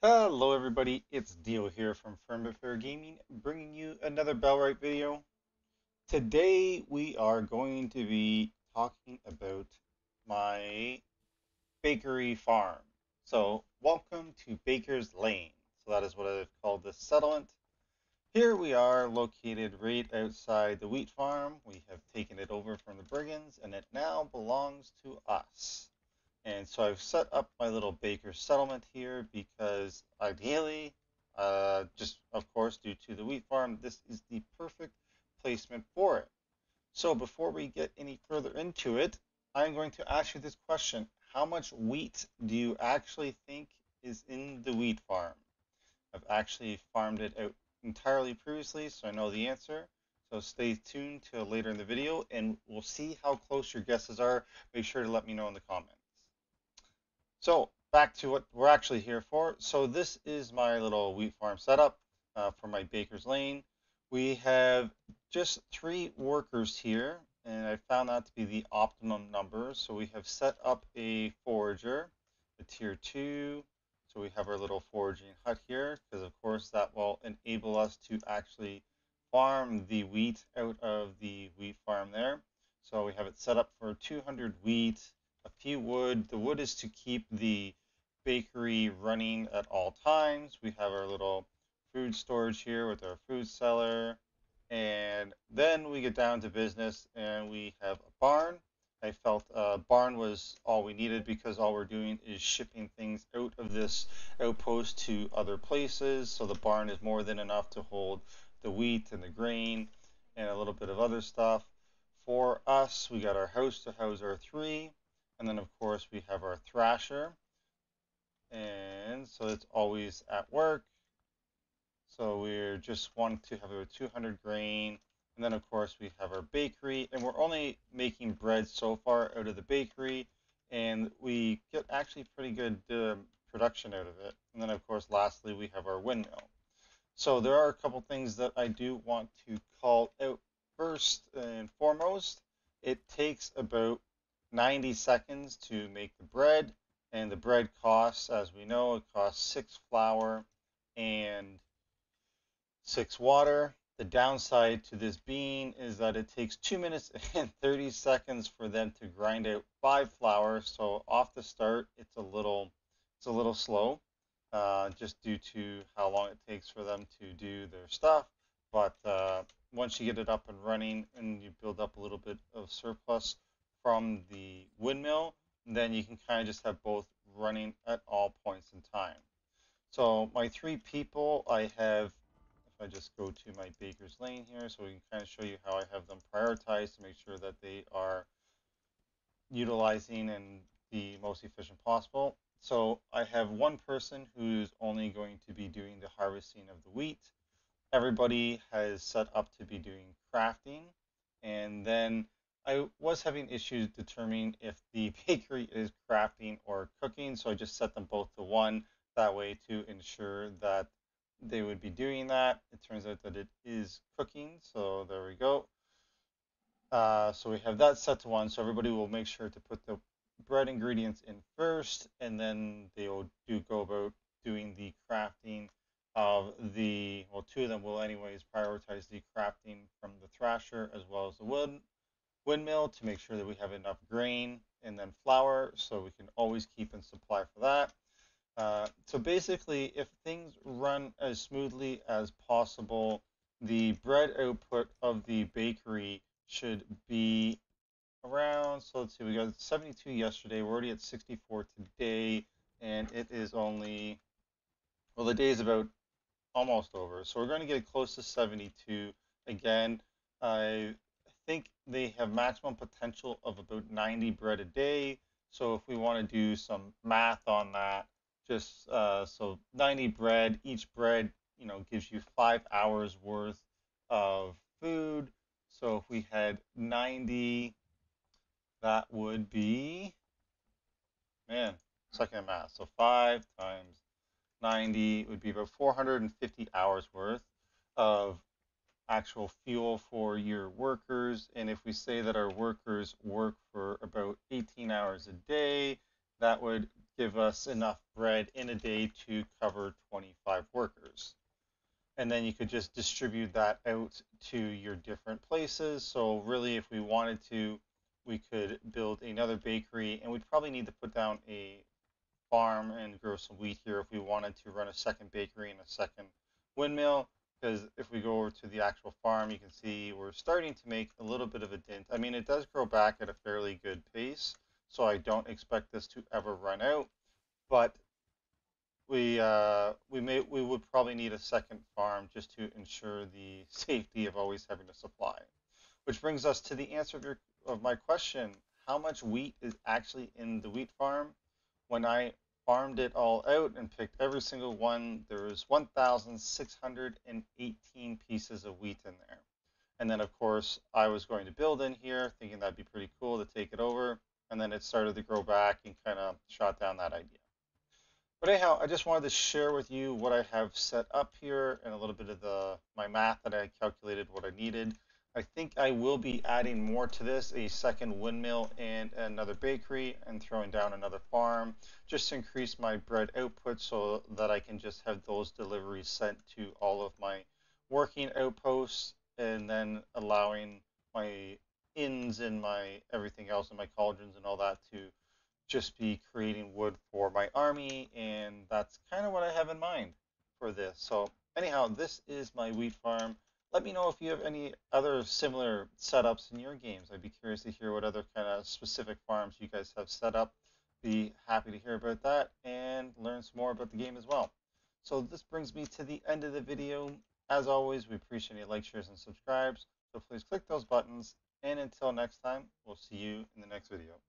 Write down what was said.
Hello everybody, it's Dio here from Firm Fair Gaming, bringing you another Bellwright video. Today we are going to be talking about my bakery farm. So welcome to Baker's Lane. So that is what I've called this settlement. Here we are located right outside the wheat farm. We have taken it over from the brigands and it now belongs to us. And so I've set up my little baker settlement here because ideally, just of course, due to the wheat farm, this is the perfect placement for it. So before we get any further into it, I'm going to ask you this question. How much wheat do you actually think is in the wheat farm? I've actually farmed it out entirely previously, so I know the answer. So stay tuned till later in the video and we'll see how close your guesses are. Make sure to let me know in the comments. So back to what we're actually here for. So this is my little wheat farm setup for my Baker's Lane. We have just 3 workers here, and I found that to be the optimum number. So we have set up a forager, a tier 2. So we have our little foraging hut here, because of course that will enable us to actually farm the wheat out of the wheat farm there. So we have it set up for 200 wheat, a few wood. The wood is to keep the bakery running at all times. We have our little food storage here with our food cellar. And then we get down to business and we have a barn. I felt a barn was all we needed because all we're doing is shipping things out of this outpost to other places. So the barn is more than enough to hold the wheat and the grain and a little bit of other stuff. For us, we got our house to house our 3. And then of course we have our thrasher. And so it's always at work. So we're just wanting to have about 200 grain. And then of course we have our bakery, and we're only making bread so far out of the bakery, and we get actually pretty good production out of it. And then of course lastly we have our windmill. So there are a couple things that I do want to call out. First and foremost, it takes about 90 seconds to make the bread, and the bread costs, as we know, it costs 6 flour and 6 water. The downside to this bean is that it takes 2 minutes and 30 seconds for them to grind out 5 flour. So off the start, it's a little slow, just due to how long it takes for them to do their stuff. But once you get it up and running and you build up a little bit of surplus from the windmill, then you can kind of just have both running at all points in time. So my 3 people, I have, if I just go to my Baker's Lane here, so we can kind of show you how I have them prioritized to make sure that they are utilizing in the most efficient possible. So I have one person who's only going to be doing the harvesting of the wheat. Everybody has set up to be doing crafting. And then I was having issues determining if the bakery is crafting or cooking, so I just set them both to 1 that way to ensure that they would be doing that. It turns out that it is cooking, so there we go. So we have that set to 1, so everybody will make sure to put the bread ingredients in first, and then they will go about doing the crafting of the, well, 2 of them will anyways prioritize the crafting from the thrasher as well as the windmill to make sure that we have enough grain and then flour, so we can always keep in supply for that. So basically, if things run as smoothly as possible, the bread output of the bakery should be around, so let's see, we got 72 yesterday, we're already at 64 today, and it is only, well, the day is about almost over. So we're going to get close to 72. Again, I think they have maximum potential of about 90 bread a day. So if we want to do some math on that, just so 90 bread, each bread, gives you 5 hours worth of food. So if we had 90, that would be, man, second math. So 5 times 90 would be about 450 hours worth of actual fuel for your workers. And if we say that our workers work for about 18 hours a day, that would give us enough bread in a day to cover 25 workers. And then you could just distribute that out to your different places. So really, if we wanted to, we could build another bakery, and we'd probably need to put down a farm and grow some wheat here if we wanted to run a second bakery and a second windmill. Because if we go over to the actual farm, you can see we're starting to make a little bit of a dent. I mean, it does grow back at a fairly good pace, so I don't expect this to ever run out. But we would probably need a second farm just to ensure the safety of always having a supply. Which brings us to the answer of my question: how much wheat is actually in the wheat farm? When I farmed it all out and picked every single one, there was 1,618 pieces of wheat in there. And then, of course, I was going to build in here, thinking that'd be pretty cool to take it over. And then it started to grow back and kind of shot down that idea. But anyhow, I just wanted to share with you what I have set up here and a little bit of my math that I calculated what I needed. I think I will be adding more to this, a second windmill and another bakery, and throwing down another farm, just to increase my bread output so that I can just have those deliveries sent to all of my working outposts, and then allowing my inns and my everything else and my cauldrons and all that to just be creating wood for my army, and that's kind of what I have in mind for this. So anyhow, this is my wheat farm. Let me know if you have any other similar setups in your games. I'd be curious to hear what other kind of specific farms you guys have set up. Be happy to hear about that and learn some more about the game as well. So this brings me to the end of the video. As always, we appreciate your likes, shares, and subscribes. So please click those buttons. And until next time, we'll see you in the next video.